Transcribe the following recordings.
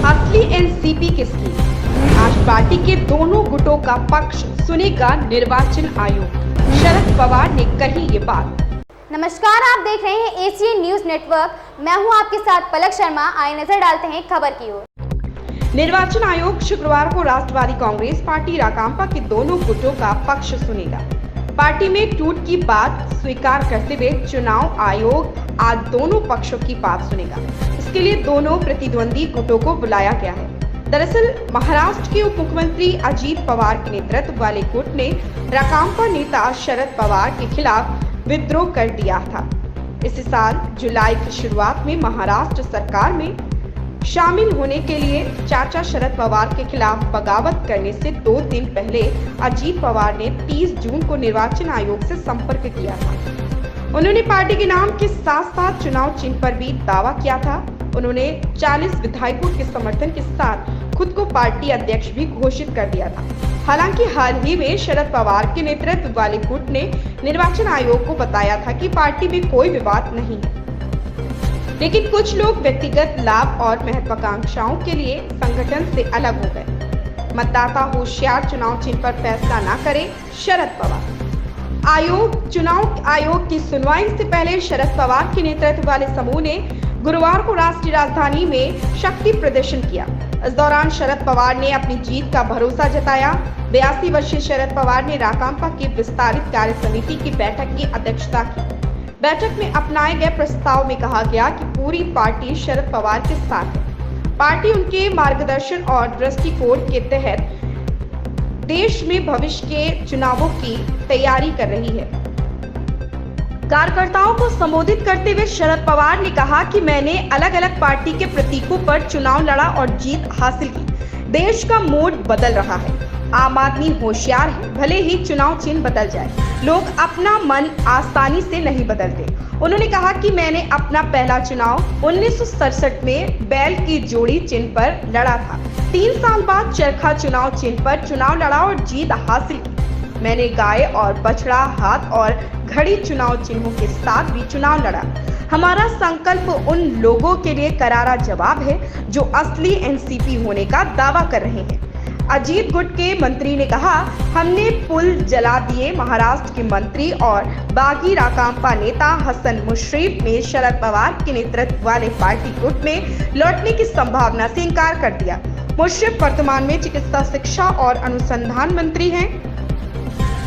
असली एनसीपी किसकी? आज पार्टी के दोनों गुटों का पक्ष सुनेगा निर्वाचन आयोग। शरद पवार ने कही ये बात। नमस्कार, आप देख रहे हैं एशियन न्यूज नेटवर्क। मैं हूं आपके साथ पलक शर्मा। आइए नजर डालते हैं खबर की ओर। निर्वाचन आयोग शुक्रवार को राष्ट्रवादी कांग्रेस पार्टी राकांपा के दोनों गुटों का पक्ष सुनेगा। पार्टी में टूट की बात स्वीकार करते हुए चुनाव आयोग आज दोनों पक्षों की बात सुनेगा। इसके लिए दोनों प्रतिद्वंदी गुटों को बुलाया गया है। दरअसल महाराष्ट्र के उप मुख्यमंत्री अजीत पवार के नेतृत्व वाले गुट ने राकांपा नेता शरद पवार के खिलाफ विद्रोह कर दिया था। इस साल जुलाई की शुरुआत में महाराष्ट्र सरकार में शामिल होने के लिए चाचा शरद पवार के खिलाफ बगावत करने से 2 दिन पहले अजीत पवार ने 30 जून को निर्वाचन आयोग से संपर्क किया था। उन्होंने पार्टी के नाम के साथ साथ चुनाव चिन्ह पर भी दावा किया था। उन्होंने 40 विधायकों के समर्थन के साथ खुद को पार्टी अध्यक्ष भी घोषित कर दिया था। हालांकि हाल ही में शरद पवार के नेतृत्व वाले गुट ने निर्वाचन आयोग को बताया था कि पार्टी में कोई विवाद नहीं है, लेकिन कुछ लोग व्यक्तिगत लाभ और महत्वाकांक्षाओं के लिए संगठन से अलग हो गए। मतदाता होशियार, चुनाव चिन्ह पर फैसला न करें, शरद पवार। चुनाव आयोग की सुनवाई से पहले शरद पवार के नेतृत्व वाले समूह ने गुरुवार को राष्ट्रीय राजधानी में शक्ति प्रदर्शन किया। इस दौरान शरद पवार ने अपनी जीत का भरोसा जताया। 82 वर्षीय शरद पवार ने राकांपा की विस्तारित कार्य समिति की बैठक की अध्यक्षता की। बैठक में अपनाए गए प्रस्ताव में कहा गया कि पूरी पार्टी शरद पवार के साथ है। पार्टी उनके मार्गदर्शन और दृष्टिकोण के तहत देश में भविष्य के चुनावों की तैयारी कर रही है। कार्यकर्ताओं को संबोधित करते हुए शरद पवार ने कहा कि मैंने अलग अलग पार्टी के प्रतीकों पर चुनाव लड़ा और जीत हासिल की। देश का मोड बदल रहा है। आम आदमी होशियार है, भले ही चुनाव चिन्ह बदल जाए, लोग अपना मन आसानी से नहीं बदलते। उन्होंने कहा कि मैंने अपना पहला चुनाव 1967 में बैल की जोड़ी चिन्ह पर लड़ा था। 3 साल बाद चरखा चुनाव चिन्ह पर चुनाव लड़ा और जीत हासिल की। मैंने गाय और बछड़ा, हाथ और घड़ी चुनाव चिन्हों के साथ भी चुनाव लड़ा। हमारा संकल्प उन लोगों के लिए करारा जवाब है जो असली एनसीपी होने का दावा कर रहे हैं। अजीत गुट के मंत्री ने कहा, हमने पुल जला दिए। महाराष्ट्र के मंत्री और बागी राकांपा नेता हसन मुश्रीफ ने शरद पवार के नेतृत्व वाले पार्टी गुट में लौटने की संभावना से इनकार कर दिया। मुश्रीफ वर्तमान में चिकित्सा, शिक्षा और अनुसंधान मंत्री हैं।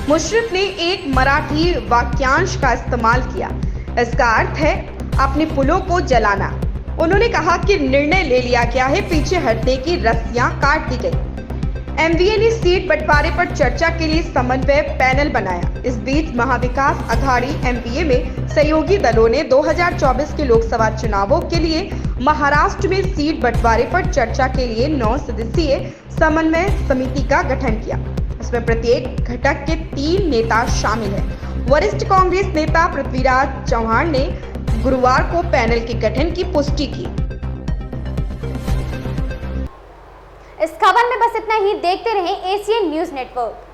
मुश्रीफ ने एक मराठी वाक्यांश का इस्तेमाल किया। इसका अर्थ है अपने पुलों को जलाना। उन्होंने कहा कि निर्णय ले लिया गया है, पीछे हटने की रस्सियां काट दी गई। एमवीए ने सीट बंटवारे पर चर्चा के लिए समन्वय पैनल बनाया। इस बीच महाविकास अघाड़ी एमवीए में सहयोगी दलों ने 2024 के लोकसभा चुनावों के लिए महाराष्ट्र में सीट बंटवारे पर चर्चा के लिए 9 सदस्यीय समन्वय समिति का गठन किया। इसमें प्रत्येक घटक के 3 नेता शामिल हैं। वरिष्ठ कांग्रेस नेता पृथ्वीराज चव्हाण ने गुरुवार को पैनल के गठन की पुष्टि की। इस खबर में बस इतना ही। देखते रहें एशियन न्यूज नेटवर्क।